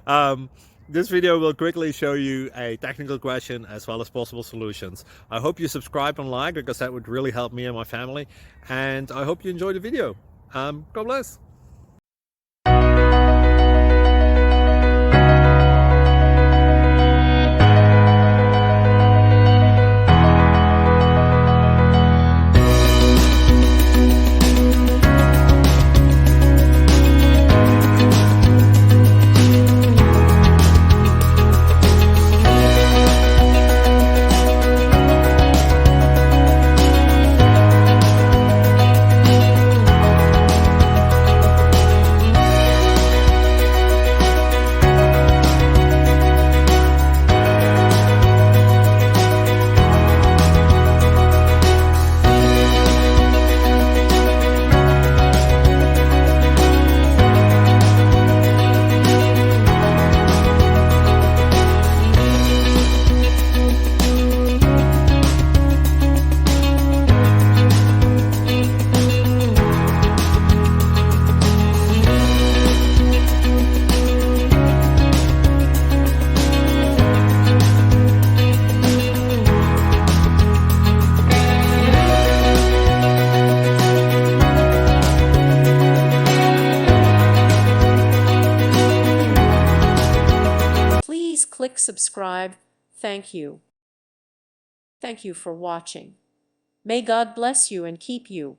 um, this video will quickly show you a technical question as well as possible solutions. I hope you subscribe and like, because that would really help me and my family. And I hope you enjoy the video. God bless. Please click subscribe. Thank you. Thank you for watching. May God bless you and keep you.